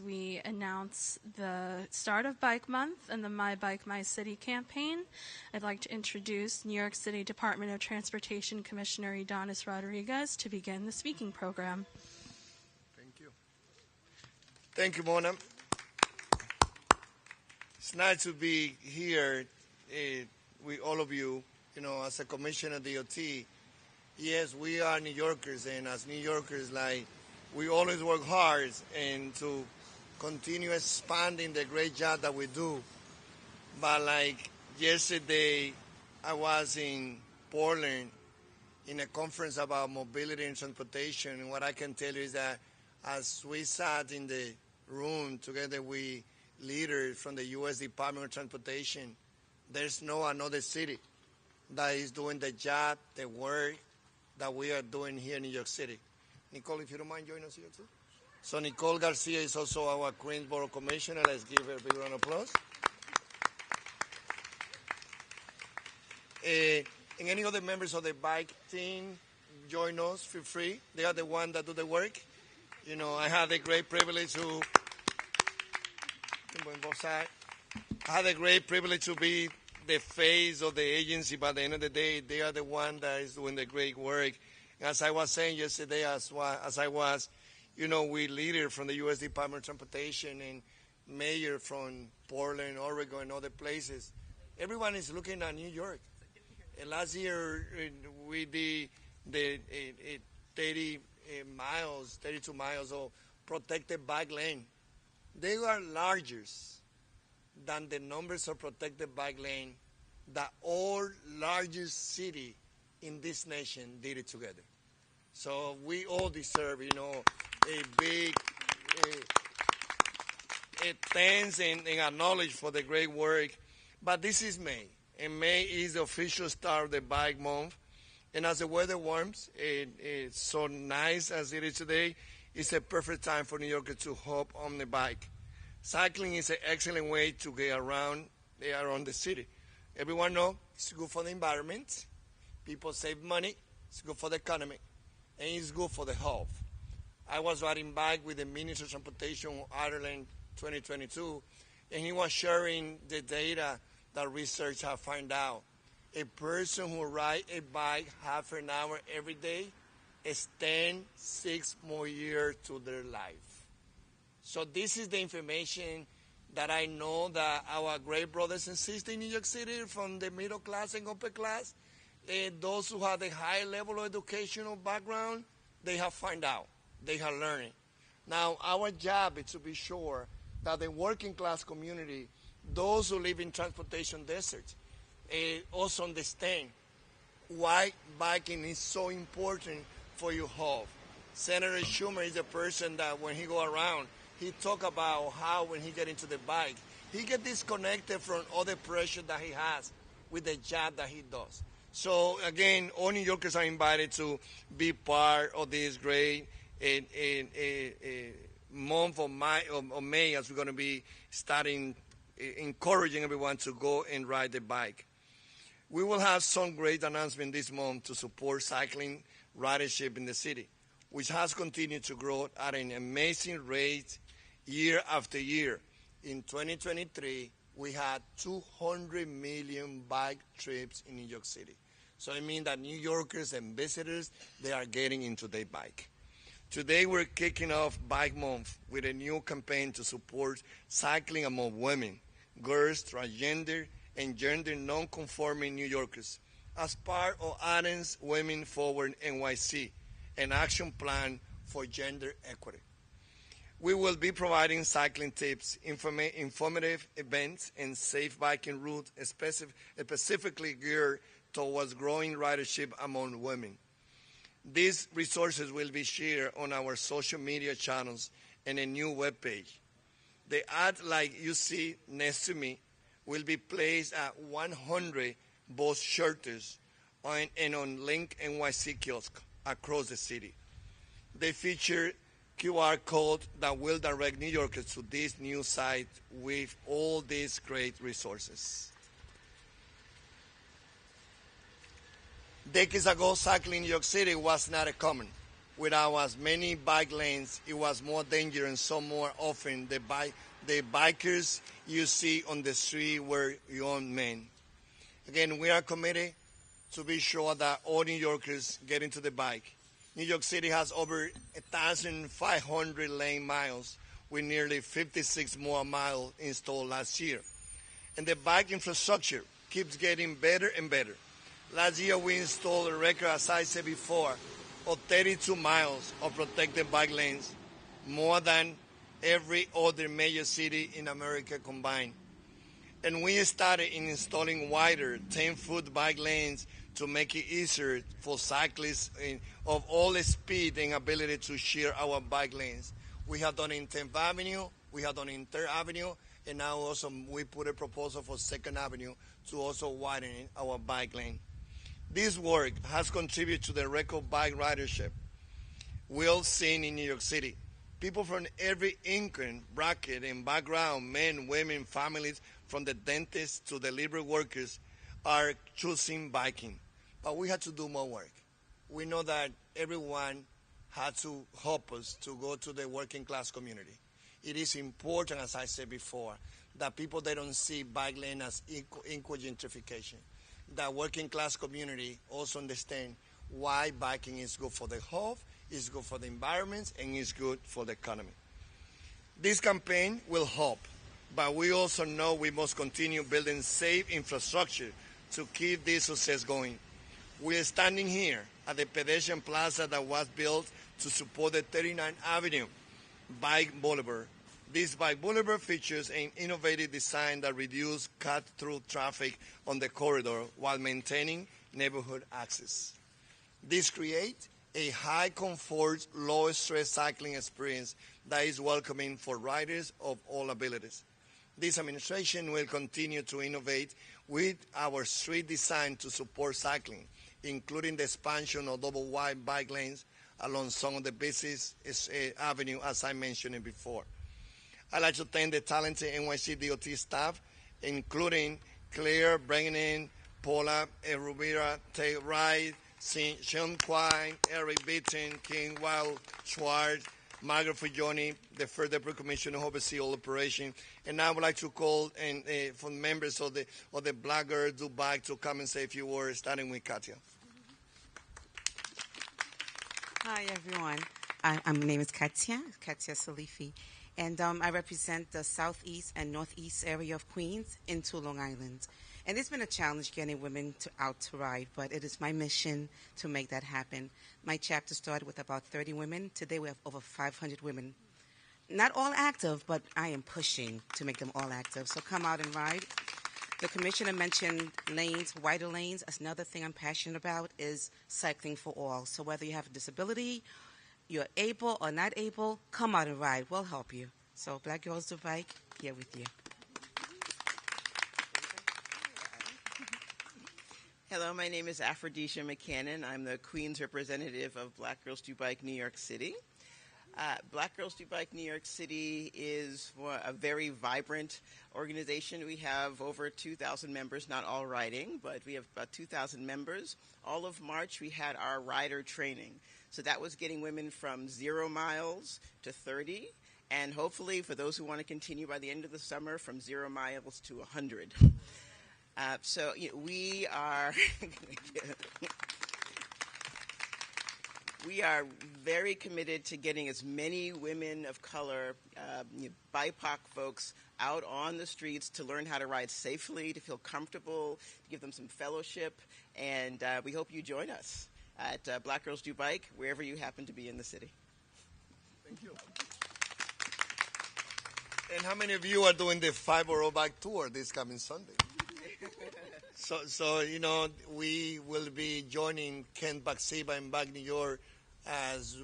we announce the start of Bike Month and the My Bike, My City campaign, I'd like to introduce New York City Department of Transportation Commissioner Ydanis Rodriguez to begin the speaking program. Thank you. Thank you, Mona. It's nice to be here with all of you, as a commissioner of DOT. Yes, we are New Yorkers, and as New Yorkers, we always work hard and to continue expanding the great job that we do. But yesterday, I was in Portland in a conference about mobility and transportation, and what I can tell you is that as we sat in the room together with leaders from the U.S. Department of Transportation, there's no another city that is doing the job, the work that we are doing here in New York City. Nicole, if you don't mind joining us here too. So Nicole Garcia is also our Queensboro Commissioner. Let's give her a big round of applause. And any other members of the bike team, join us, feel free. They are the ones that do the work. I had the great privilege to be the face of the agency. By the end of the day, they are the one that is doing the great work. As I was saying yesterday, we leader from the U.S. Department of Transportation and mayor from Portland, Oregon, and other places. Everyone is looking at New York. And last year, we did the 32 miles of protected bike lane. They are larger than the numbers of protected bike lane that all largest city in this nation did it together. So we all deserve, a big thanks and acknowledge for the great work. But this is May, and May is the official start of the Bike Month. And as the weather warms, it's so nice as it is today, it's a perfect time for New Yorkers to hop on the bike. Cycling is an excellent way to get around the city. Everyone knows it's good for the environment. People save money. It's good for the economy. And it's good for the health. I was riding bike with the Minister of Transportation of Ireland 2022, and he was sharing the data that research have found out. A person who rides a bike half an hour every day extends 6 more years to their life. So this is the information that I know that our great brothers and sisters in New York City, from the middle class and upper class, those who have a high level of educational background, they have found out. They have learned. Now, our job is to be sure that the working class community, those who live in transportation deserts, also understand why biking is so important for your health. Senator Schumer is a person that when he go around, he talk about how when he get into the bike, he get disconnected from all the pressure that he has with the job that he does. So again, all New Yorkers are invited to be part of this great month of May, as we're going to be starting encouraging everyone to go and ride the bike. We will have some great announcement this month to support cycling ridership in the city, which has continued to grow at an amazing rate year after year. In 2023, we had 200 million bike trips in New York City. So I mean that New Yorkers and visitors, they are getting into their bike. Today, we're kicking off Bike Month with a new campaign to support cycling among women, girls, transgender, and gender-nonconforming New Yorkers as part of Ydanis Women Forward NYC, an action plan for gender equity. We will be providing cycling tips, informative events, and safe biking routes specifically geared towards growing ridership among women. These resources will be shared on our social media channels and a new webpage. The ad like you see next to me will be placed at 100 bus shelters and on Link NYC kiosk across the city. They feature QR code that will direct New Yorkers to this new site with all these great resources. Decades ago, cycling in New York City was not common. without as many bike lanes, it was more dangerous, and so more often the bikers you see on the street were young men. Again, we are committed to be sure that all New Yorkers get into the bike. New York City has over 1,500 lane miles, with nearly 56 more miles installed last year. And the bike infrastructure keeps getting better and better. Last year, we installed a record, as I said before, of 32 miles of protected bike lanes, more than every other major city in America combined. And we started in installing wider 10-foot bike lanes to make it easier for cyclists of all speed and ability to share our bike lanes. We have done in 10th Avenue, we have done in 3rd Avenue, and now also we put a proposal for 2nd Avenue to also widen our bike lane. This work has contributed to the record bike ridership we all seen in New York City. People from every income bracket and background, men, women, families, from the dentists to delivery workers, are choosing biking. But we had to do more work. We know that everyone had to help us to go to the working class community. It is important, as I said before, that people, they don't see bike lane as equal gentrification. That working class community also understand why biking is good for the health, is good for the environment, and is good for the economy. This campaign will help, but we also know we must continue building safe infrastructure to keep this success going. We are standing here at the pedestrian plaza that was built to support the 39th Avenue Bike Boulevard. This bike boulevard features an innovative design that reduces cut-through traffic on the corridor while maintaining neighborhood access. This creates a high-comfort, low-stress cycling experience that is welcoming for riders of all abilities. This administration will continue to innovate with our street design to support cycling, including the expansion of double-wide bike lanes along some of the busiest avenues, as I mentioned before. I'd like to thank the talented NYC DOT staff, including Claire, Brennan, Paula, Rubira, Tate Wright, Sean Quine, Eric Beaton, King Wild, Schwartz, Margaret Fujoni, the First Deputy Commissioner who oversees all operation. And I would like to call for members of the Black Girls Do Bike to come and say a few words, starting with Katia. Hi, everyone. My name is Katia Salifi, and I represent the southeast and northeast area of Queens into Long Island. And it's been a challenge getting women out to ride, but it is my mission to make that happen. My chapter started with about 30 women. Today we have over 500 women. Not all active, but I am pushing to make them all active. So come out and ride. The commissioner mentioned lanes, wider lanes. That's another thing I'm passionate about is cycling for all. So whether you have a disability, you're able or not able, come out and ride. We'll help you. So Black Girls Do Bike, here with you. Hello, my name is Aphrodisia McCannon. I'm the Queens representative of Black Girls Do Bike New York City. Black Girls Do Bike New York City is a very vibrant organization. We have over 2,000 members, not all riding, but we have about 2,000 members. All of March, we had our rider training. So that was getting women from 0 miles to 30, and hopefully for those who want to continue by the end of the summer, from 0 miles to 100. So we are we are very committed to getting as many women of color, BIPOC folks, out on the streets to learn how to ride safely, to feel comfortable, to give them some fellowship, and we hope you join us at Black Girls Do Bike, wherever you happen to be in the city. Thank you. And how many of you are doing the 5-borough bike tour this coming Sunday? So we will be joining Kent Baxiba in Back New York as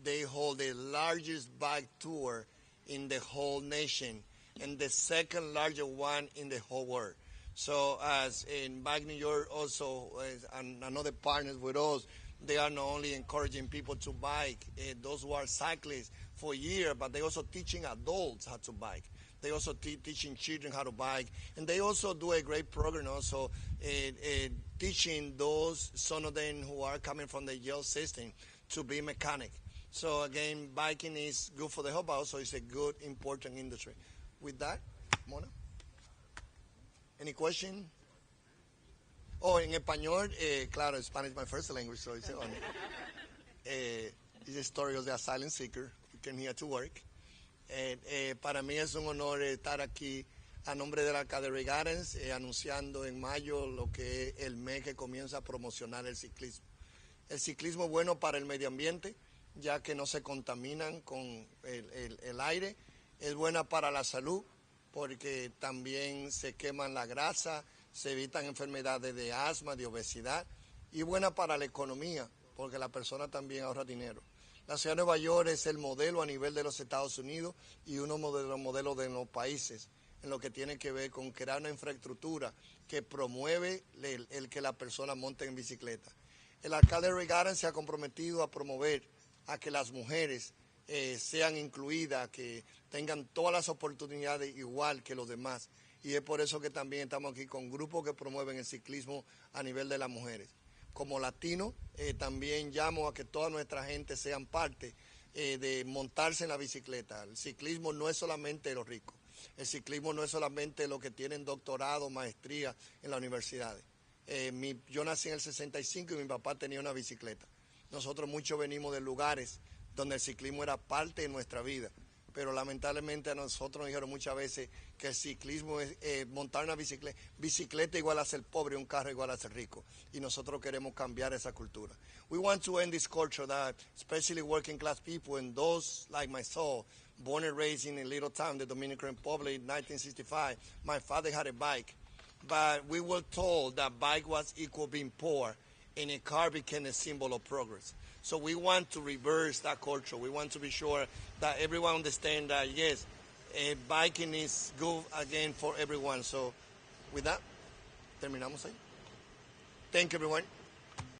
they hold the largest bike tour in the whole nation and the second largest one in the whole world. So as in Back New York also and another partners with us, they are not only encouraging people to bike, those who are cyclists for a year, but they also teaching adults how to bike. They also teaching children how to bike, and they also do a great program also teaching some of them who are coming from the jail system to be mechanic. So again, biking is good for the health, but also it's a good, important industry. With that, Mona, any question? Oh, en español, claro, Spanish is my first language, so it's it's a story of the asylum seeker who came here to work. Para mí es un honor estar aquí a nombre de la Academy Gardens, anunciando en mayo lo que es el mes que comienza a promocionar el ciclismo. El ciclismo es bueno para el medio ambiente, ya que no se contaminan con el aire. Es buena para la salud, porque también se queman la grasa, se evitan enfermedades de asma, de obesidad, y buena para la economía, porque la persona también ahorra dinero. La ciudad de Nueva York es el modelo a nivel de los Estados Unidos y uno de los modelos de los países en lo que tiene que ver con crear una infraestructura que promueve el que la persona monte en bicicleta. El alcalde Ray Gardner se ha comprometido a promover a que las mujeres sean incluidas, que tengan todas las oportunidades igual que los demás. Y es por eso que también estamos aquí con grupos que promueven el ciclismo a nivel de las mujeres. Como latino, también llamo a que toda nuestra gente sean parte de montarse en la bicicleta. El ciclismo no es solamente de los ricos. El ciclismo no es solamente los que tienen doctorado, maestría en las universidades. Yo nací en el 65 y mi papá tenía una bicicleta. Nosotros muchos venimos de lugares donde el ciclismo era parte de nuestra vida, pero lamentablemente a nosotros nos dijeron muchas veces que el ciclismo es montar una bicicleta igual a ser pobre, un carro igual a ser rico, y nosotros queremos cambiar esa cultura. We want to end this culture that especially working class people and those like myself, born and raised in a little town, the Dominican Republic, in 1965, my father had a bike, but we were told that bike was equal being poor, and a car became a symbol of progress. So we want to reverse that culture. We want to be sure that everyone understands that, yes, biking is good again for everyone. So with that, terminamos ahí. Thank you, everyone.